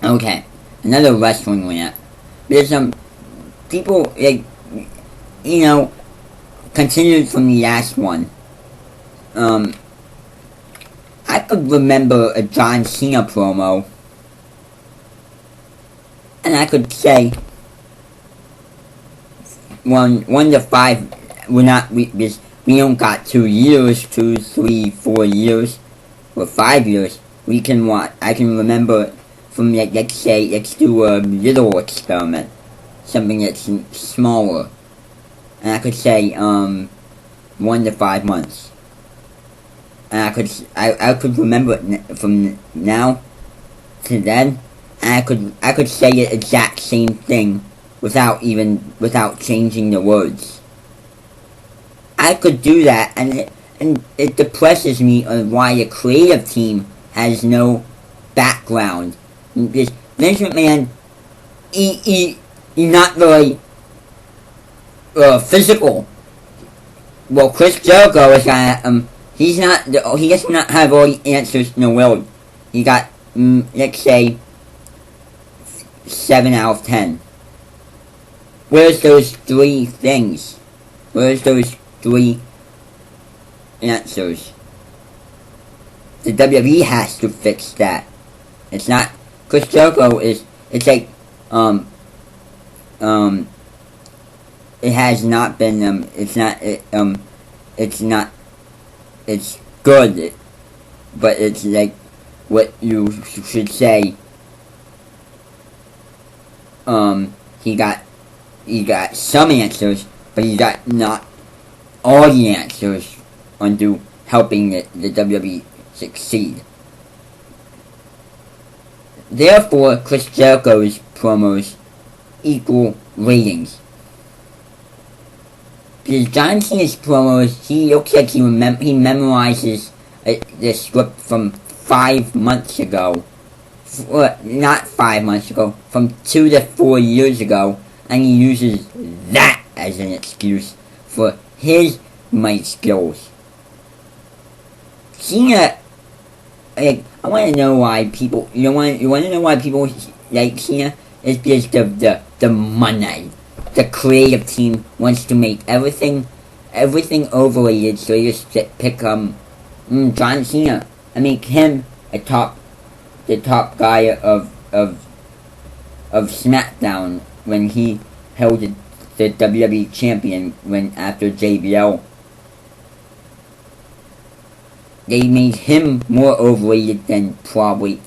Okay, another wrestling rant. There's some people like you know continued from the last one. Um, I could remember a John Cena promo, and I could say one to five. We're not we don't got 2 years, 2, 3, 4 years, or 5 years. We can what I can remember from like let's do a little experiment, something that's smaller, and I could say 1 to 5 months, and I could remember it from now to then, and I could say the exact same thing without changing the words. I could do that, and it depresses me on why a creative team has no background. Because Vince McMahon, he's not very physical. Well, Chris Jericho is he does not have all the answers in the world. He got let's say 7 out of 10. Where's those three things? Where's those three answers? The WWE has to fix that. It's not Chris Jericho it's like it has not been it's good, but it's like what you should say. He got some answers, but he got not all the answers onto helping the WWE succeed. Therefore, Chris Jericho's promos equal ratings. Because John Cena's promos, he looks like he memorizes the script from 5 months ago. Not 5 months ago, from 2 to 4 years ago, and he uses that as an excuse for his mic skills. Cena, like, I want to know why people, you want to know why people like Cena? It's because of the money. The creative team wants to make everything overrated, so they just pick John Cena and make him the top guy of SmackDown when he held the WWE champion after JBL. They made him more overrated than probably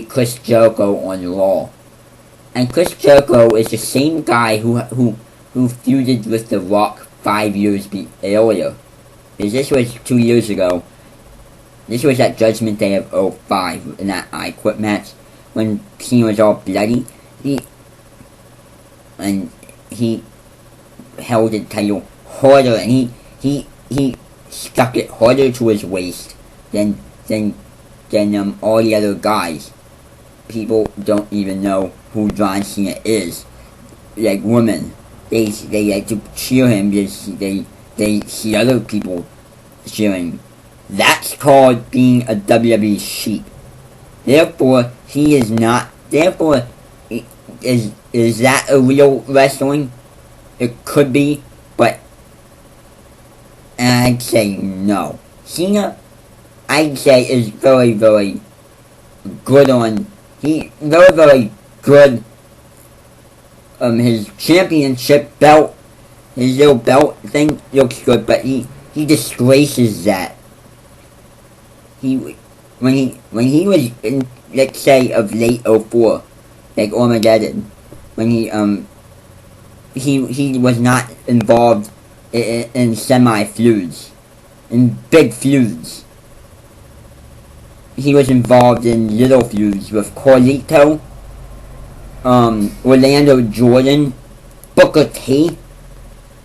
Chris Jericho on Raw. And Chris Jericho is the same guy who feuded with The Rock 5 years earlier. Because this was 2 years ago. This was at Judgment Day of 05 in that I Quit match when Cena was all bloody. He held the title harder, and he stuck it harder to his waist than all the other guys. People don't even know who John Cena is. Like women, they like to cheer him because they see other people cheering. That's called being a WWE sheep. Therefore, he is not. Therefore, is that a real wrestling? It could be, but I'd say no. Cena, I'd say, is very, very good on. He very, very good. His championship belt, his little belt thing looks good, but he disgraces that. When he was in, let's say, of late 04, like Armageddon, when he was not involved in semi-feuds, in big feuds. He was involved in little feuds with Carlito, Orlando Jordan, Booker T.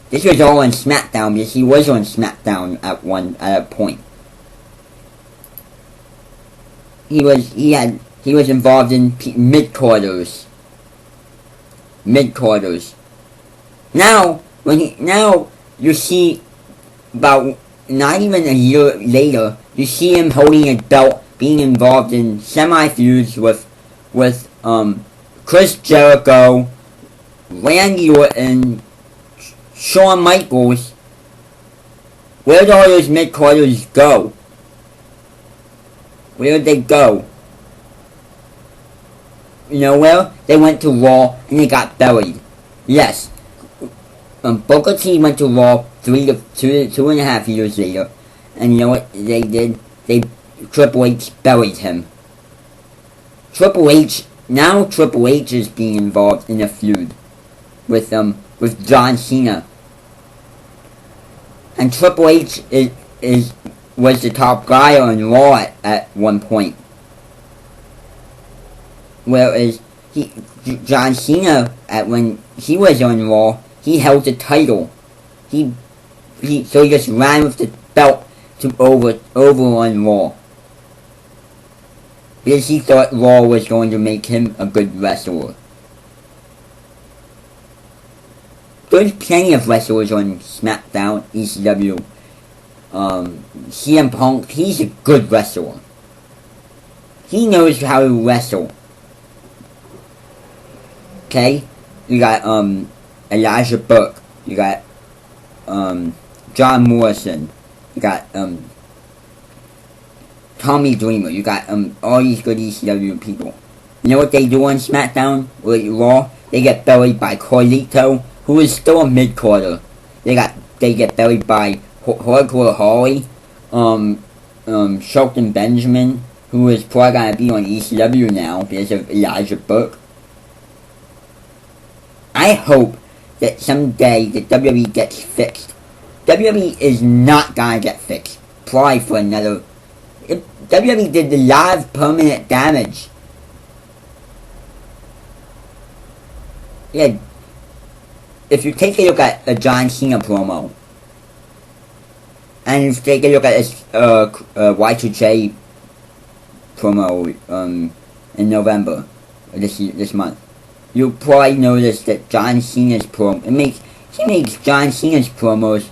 This was all on SmackDown because he was on SmackDown at a point. He was involved in mid-quarters. Now you see, about not even a year later, you see him holding a belt, being involved in semi-feuds with with Chris Jericho, Randy Orton, Shawn Michaels. Where did all those mid-carders go? Where did they go? You know where? They went to Raw and they got buried. Yes. Booker T went to Raw 2.5 years later. And you know what they did? Triple H buried him. Triple H is being involved in a feud with John Cena. And Triple H was the top guy on Raw at one point. Whereas John Cena, when he was on Raw, he held the title. So he just ran with the belt to over on Raw. Because he thought Raw was going to make him a good wrestler. There's plenty of wrestlers on SmackDown, ECW. CM Punk, he's a good wrestler. He knows how to wrestle. Okay? You got Elijah Burke. You got John Morrison. You got Tommy Dreamer. You got all these good ECW people. You know what they do on SmackDown with Raw? They get buried by Carlito, who is still a mid-carder. They get buried by Hardcore Holly, Shelton Benjamin, who is probably gonna be on ECW now because of Elijah Burke. I hope that someday the WWE gets fixed. WWE is not gonna get fixed. Probably for another. WWE did a lot of permanent damage. Yeah. If you take a look at a John Cena promo, and if you take a look at this Y2J promo in November this month, you'll probably notice that John Cena's promo he makes John Cena's promos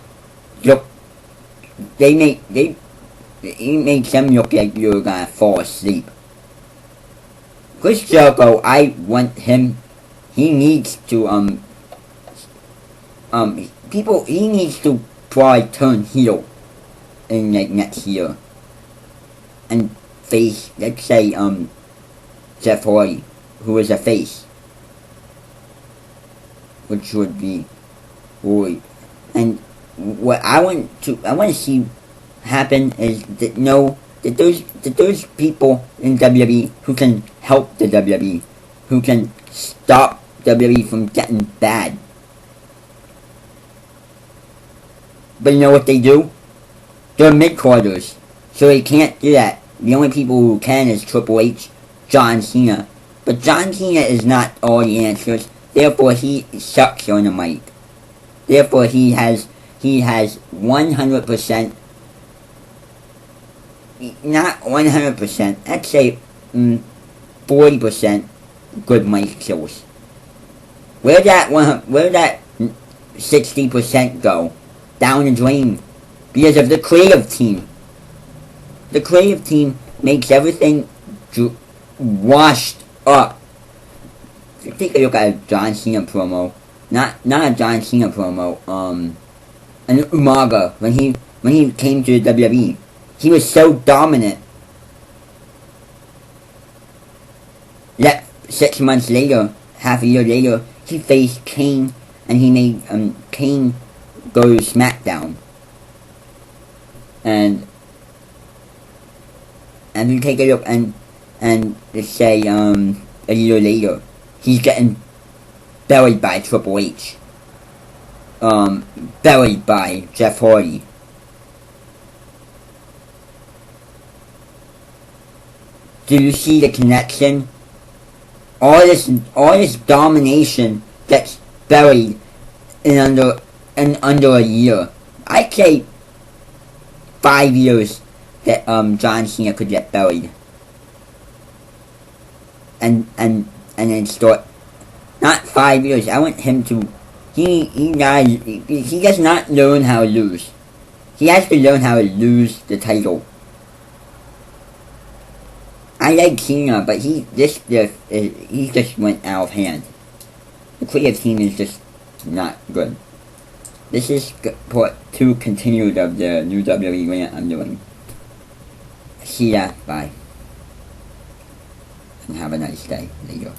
look he makes them look like you're gonna fall asleep. Chris Jericho, I want him. He needs to he needs to probably turn heel in next year and face, let's say Jeff Hardy, who is a face, which would be Roy. And what I want to see happen is that those people in WWE who can help the WWE, who can stop WWE from getting bad. But you know what they do? They're mid-carders, so they can't do that. The only people who can is Triple H, John Cena. But John Cena is not all the answers, therefore he sucks on the mic. Therefore he has 100%, not 100%, I'd say 40% good mic skills. Where'd that 60% go? Down the drain. Because of the creative team. The creative team makes everything washed up. If you take a look at a John Cena promo, not a John Cena promo, an Umaga, when he came to the WWE, he was so dominant. Yet 6 months later, half a year later, he faced Kane, and he made Kane go to SmackDown. And you take a look and let's say a year later, he's getting buried by Triple H. Buried by Jeff Hardy. Do you see the connection? All this domination gets buried in under a year. I'd say 5 years that John Cena could get buried. And then start, not 5 years. I want him to, he does not learn how to lose. He has to learn how to lose the title. I like Cena, but he just went out of hand. The creative team is just not good. This is part 2 continued of the new WWE rant I'm doing. See ya, bye. And have a nice day. Later.